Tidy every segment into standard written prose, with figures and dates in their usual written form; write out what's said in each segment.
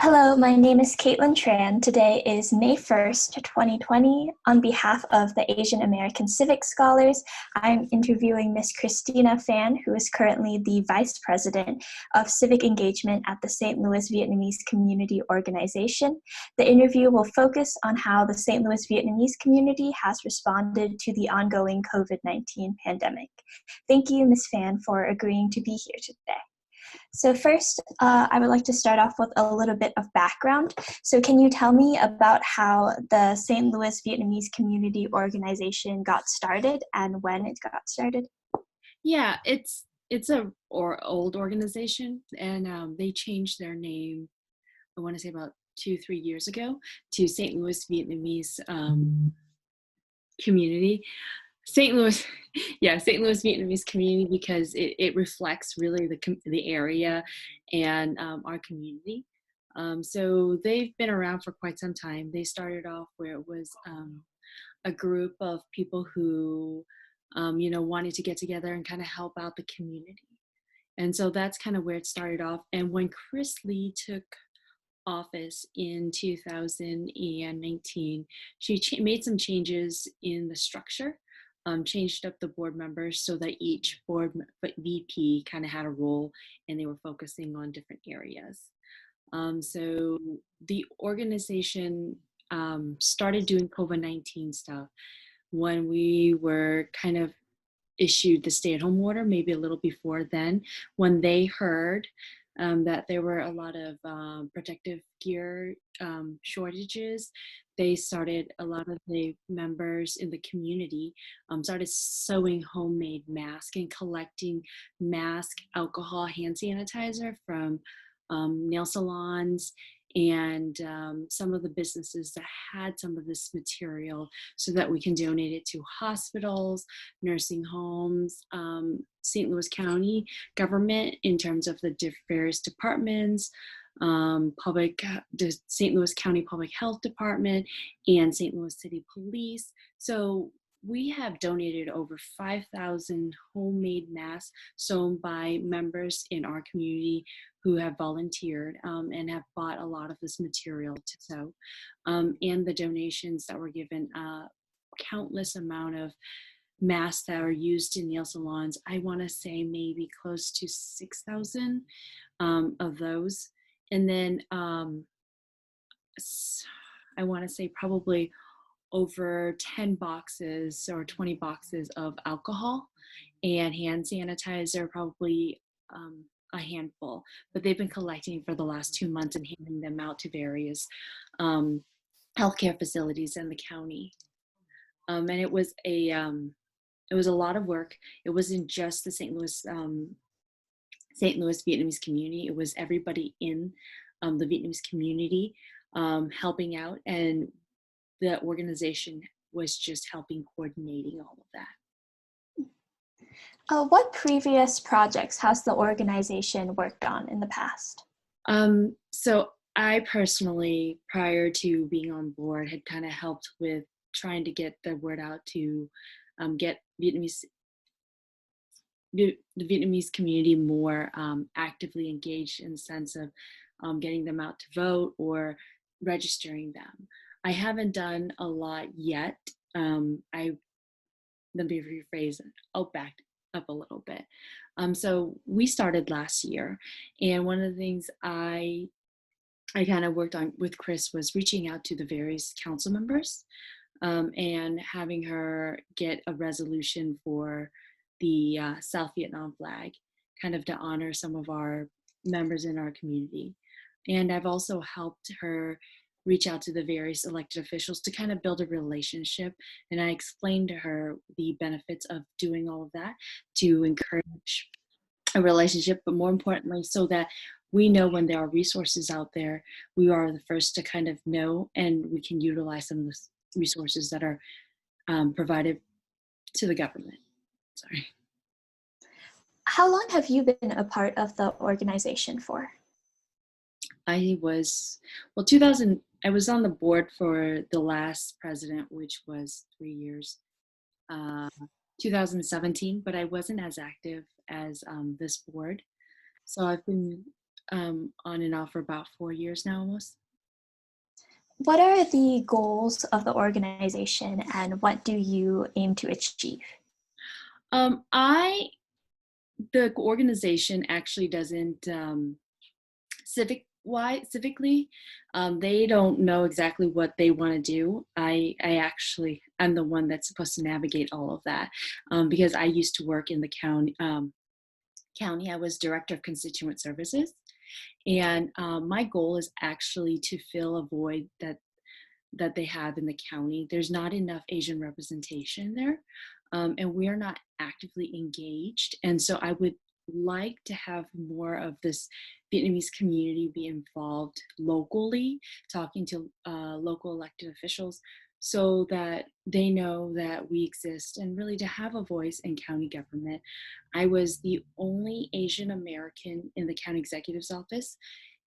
Hello, my name is Kaitlyn Tran. Today is May 1st, 2020. On behalf of the Asian American Civic Scholars, I'm interviewing Miss Christina Phan, who is currently the Vice President of Civic Engagement at the St. Louis Vietnamese Community Organization. The interview will focus on how the St. Louis Vietnamese community has responded to the ongoing COVID-19 pandemic. Thank you, Ms. Phan, for agreeing to be here today. So first, I would like to start off with a little bit of background. So can you tell me about how the St. Louis Vietnamese Community Organization got started and when it got started? Yeah, it's a old organization, and they changed their name. I want to say about 2-3 years ago to St. Louis Vietnamese Community. St. Louis, yeah, St. Louis Vietnamese Community because it reflects really the area and our community. So they've been around for quite some time. They started off where it was a group of people who wanted to get together and kind of help out the community. And so that's kind of where it started off. And when Chris Lee took office in 2019, she made some changes in the structure, changed up the board members so that each board VP kind of had a role and they were focusing on different areas. So the organization started doing COVID-19 stuff when we were kind of issued the stay-at-home order, maybe a little before then, when they heard that there were a lot of protective gear shortages. They started, a lot of the members in the community started sewing homemade masks and collecting mask, alcohol, hand sanitizer from nail salons and some of the businesses that had some of this material so that we can donate it to hospitals, nursing homes, St. Louis County government in terms of the various departments, the St. Louis County Public Health Department, and St. Louis City Police. So we have donated over 5,000 homemade masks sewn by members in our community who have volunteered and have bought a lot of this material to sew. And the donations that were given, countless amount of masks that are used in nail salons. I want to say maybe close to 6,000 of those. And then I want to say probably over 10 boxes or 20 boxes of alcohol and hand sanitizer, probably a handful, but they've been collecting for the last 2 months and handing them out to various healthcare facilities in the county. And it was a lot of work. It wasn't just the St. Louis Vietnamese community. It was everybody in the Vietnamese community helping out, and the organization was just helping coordinating all of that. What previous projects has the organization worked on in the past? So I personally, prior to being on board, had kind of helped with trying to get the word out to get the Vietnamese community more actively engaged in the sense of getting them out to vote or registering them. I haven't done a lot yet. Let me rephrase it. I'll back up a little bit. So we started last year, and one of the things I kind of worked on with Chris was reaching out to the various council members and having her get a resolution for the South Vietnam flag, kind of to honor some of our members in our community. And I've also helped her reach out to the various elected officials to kind of build a relationship. And I explained to her the benefits of doing all of that to encourage a relationship, but more importantly, so that we know when there are resources out there, we are the first to kind of know, and we can utilize some of the resources that are provided to the government. Sorry. How long have you been a part of the organization for? I was on the board for the last president, which was 3 years, 2017, but I wasn't as active as this board. So I've been on and off for about 4 years now almost. What are the goals of the organization and what do you aim to achieve? I The organization actually doesn't civically, they don't know exactly what they want to do. I'm the one that's supposed to navigate all of that, because I used to work in the county. I was director of constituent services, and my goal is actually to fill a void that they have in the county. There's not enough Asian representation there, and we are not actively engaged. And so I would like to have more of this Vietnamese community be involved locally, talking to local elected officials so that they know that we exist and really to have a voice in county government. I was the only Asian American in the county executive's office,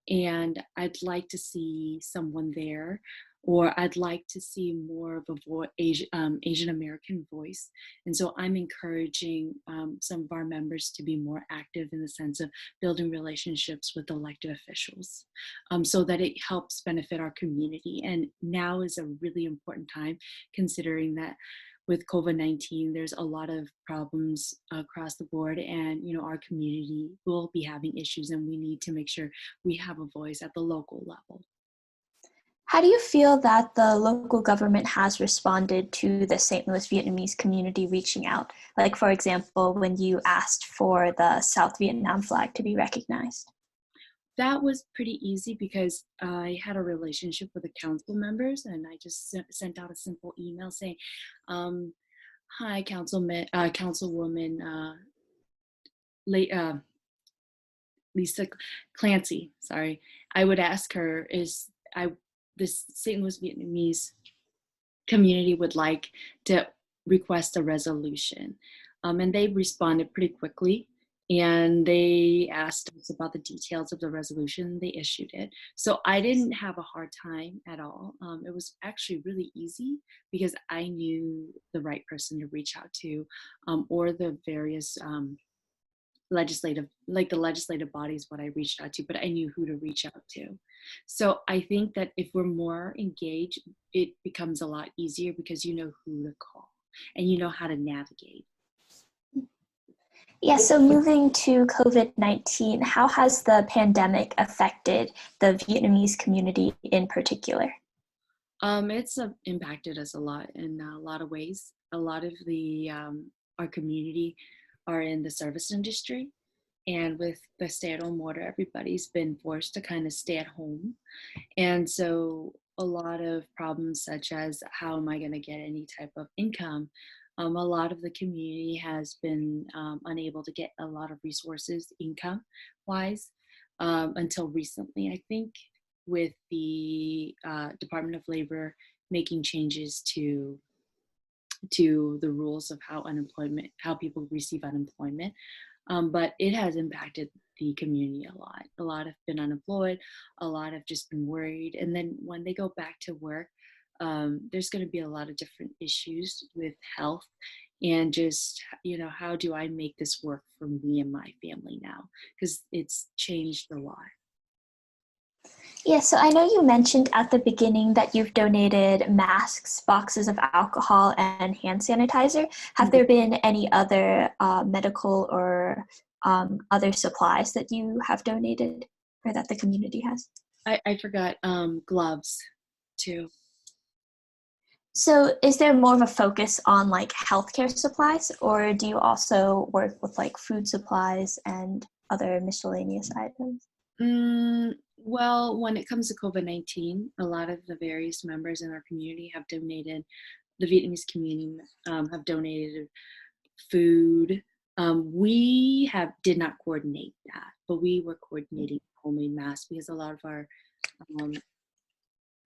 and I'd like to see someone there, or I'd like to see more of a Asian American voice. And so I'm encouraging some of our members to be more active in the sense of building relationships with elected officials, so that it helps benefit our community. And now is a really important time, considering that with COVID-19, there's a lot of problems across the board, and our community will be having issues, and we need to make sure we have a voice at the local level. How do you feel that the local government has responded to the St. Louis Vietnamese community reaching out? Like, for example, when you asked for the South Vietnam flag to be recognized? That was pretty easy because I had a relationship with the council members, and I just sent out a simple email saying, um, "Hi, Councilwoman Lisa Clancy." Sorry, I would ask her, this St. Louis Vietnamese community would like to request a resolution. And they responded pretty quickly, and they asked us about the details of the resolution. They issued it. So I didn't have a hard time at all. It was actually really easy because I knew the right person to reach out to, or the various the legislative bodies what I reached out to, but I knew who to reach out to. So I think that if we're more engaged, it becomes a lot easier because you know who to call and you know how to navigate. Yeah, so moving to COVID-19, how has the pandemic affected the Vietnamese community in particular? It's impacted us a lot in a lot of ways. A lot of the our community are in the service industry, and with the stay-at-home order, everybody's been forced to kind of stay at home. And so a lot of problems such as how am I going to get any type of income? A lot of the community has been unable to get a lot of resources income wise, until recently, I think, with the Department of Labor making changes to the rules of how people receive unemployment. But it has impacted the community a lot. A lot have been unemployed, a lot have just been worried. And then when they go back to work, there's going to be a lot of different issues with health and just, how do I make this work for me and my family now? Because it's changed a lot. Yeah, so I know you mentioned at the beginning that you've donated masks, boxes of alcohol, and hand sanitizer. Have there been any other medical or other supplies that you have donated or that the community has? I forgot gloves too. So is there more of a focus on like healthcare supplies, or do you also work with like food supplies and other miscellaneous items? Well, when it comes to COVID-19, a lot of the various members in our community have donated, the Vietnamese community have donated food. We did not coordinate that, but we were coordinating homemade masks because a lot of our um,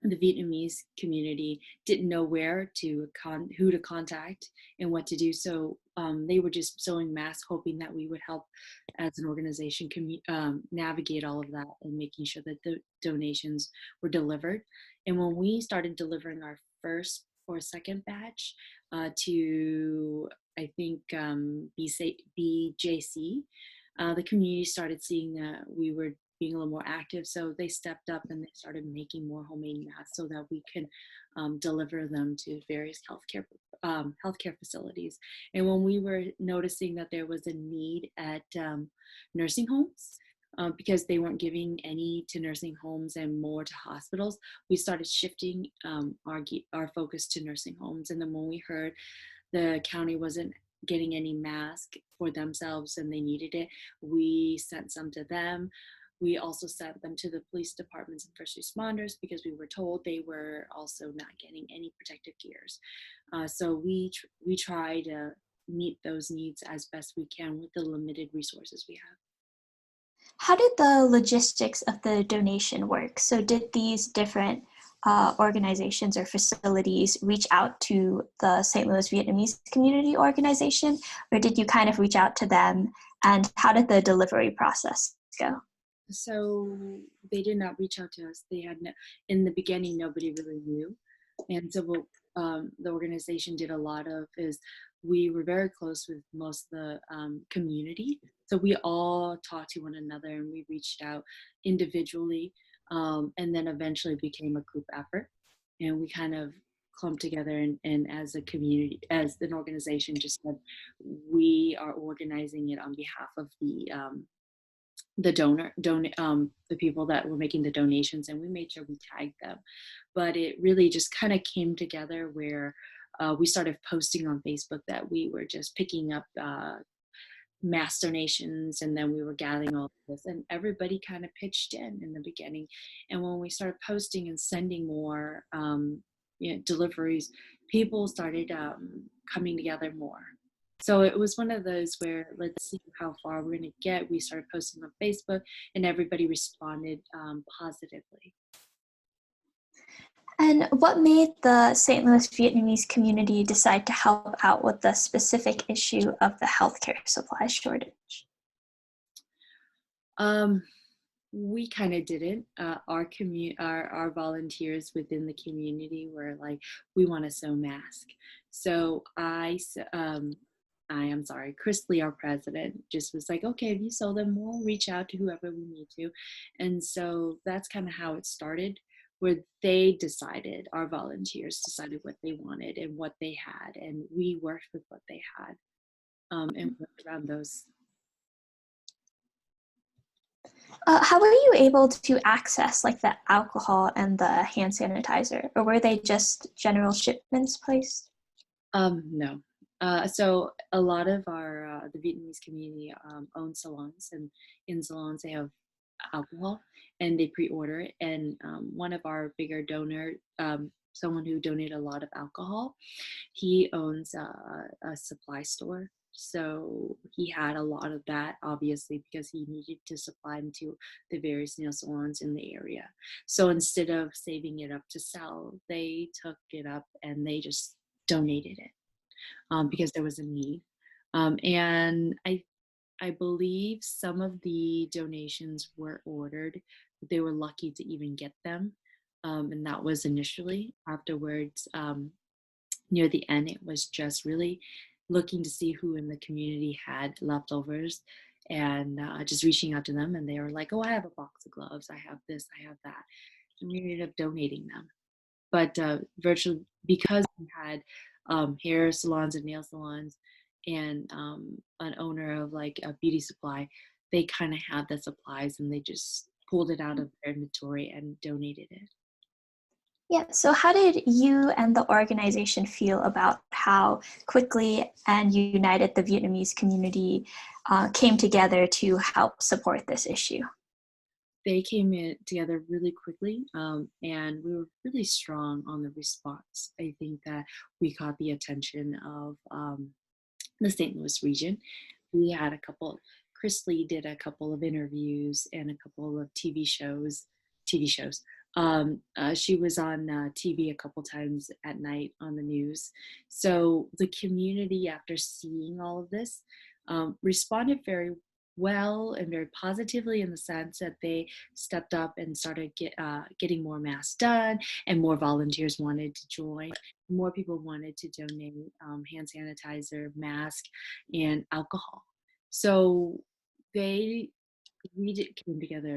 the Vietnamese community didn't know who to contact and what to do. So they were just sewing masks, hoping that we would help as an organization navigate all of that and making sure that the donations were delivered. And when we started delivering our first or second batch to, I think, BJC, the community started seeing that we were being a little more active. So they stepped up and they started making more homemade masks so that we can deliver them to various healthcare facilities. And when we were noticing that there was a need at nursing homes, because they weren't giving any to nursing homes and more to hospitals, we started shifting our focus to nursing homes. And then when we heard the county wasn't getting any mask for themselves and they needed it, we sent some to them. We also sent them to the police departments and first responders because we were told they were also not getting any protective gears. So we try to meet those needs as best we can with the limited resources we have. How did the logistics of the donation work? So did these different organizations or facilities reach out to the St. Louis Vietnamese community organization, or did you kind of reach out to them? And how did the delivery process go? So they did not reach out to us. They had in the beginning, nobody really knew. And so what the organization did a lot of is we were very close with most of the community. So we all talked to one another and we reached out individually, and then eventually became a group effort. And we kind of clumped together and as a community, as an organization, just said we are organizing it on behalf of the people that were making the donations, and we made sure we tagged them. But it really just kind of came together where we started posting on Facebook that we were just picking up mass donations, and then we were gathering all of this, and everybody kind of pitched in the beginning. And when we started posting and sending more deliveries, people started coming together more. So it was one of those where, let's see how far we're going to get. We started posting on Facebook and everybody responded positively. And what made the St. Louis Vietnamese community decide to help out with the specific issue of the healthcare supply shortage? We kind of didn't. Our volunteers within the community were like, we want to sew masks. So I'm sorry, Chris Lee, our president, just was like, okay, if you sew them, we'll reach out to whoever we need to. And so that's kind of how it started, where our volunteers decided what they wanted and what they had. And we worked with what they had and worked around those. How were you able to access like the alcohol and the hand sanitizer, or were they just general shipments placed? No. So a lot of the Vietnamese community own salons, and in salons they have alcohol and they pre-order it. And one of our bigger donor, someone who donated a lot of alcohol, he owns a supply store. So he had a lot of that, obviously, because he needed to supply them to the various nail salons in the area. So instead of saving it up to sell, they took it up and they just donated it because there was a need. And I believe some of the donations were ordered. They were lucky to even get them. And that was initially. Afterwards, near the end, it was just really looking to see who in the community had leftovers and just reaching out to them. And they were like, oh, I have a box of gloves. I have this, I have that. And we ended up donating them. But virtually, because we had hair salons and nail salons and an owner of like a beauty supply, they kind of had the supplies and they just pulled it out of their inventory and donated it. Yeah, so how did you and the organization feel about how quickly and united the Vietnamese community came together to help support this issue? They came in together really quickly, and we were really strong on the response. I think that we caught the attention of the St. Louis region. We had Chris Lee did a couple of interviews and a couple of TV shows. She was on TV a couple times at night on the news. So the community, after seeing all of this, responded very well and very positively, in the sense that they stepped up and started getting more masks done, and more volunteers wanted to join. More people wanted to donate hand sanitizer, mask, and alcohol. So we came together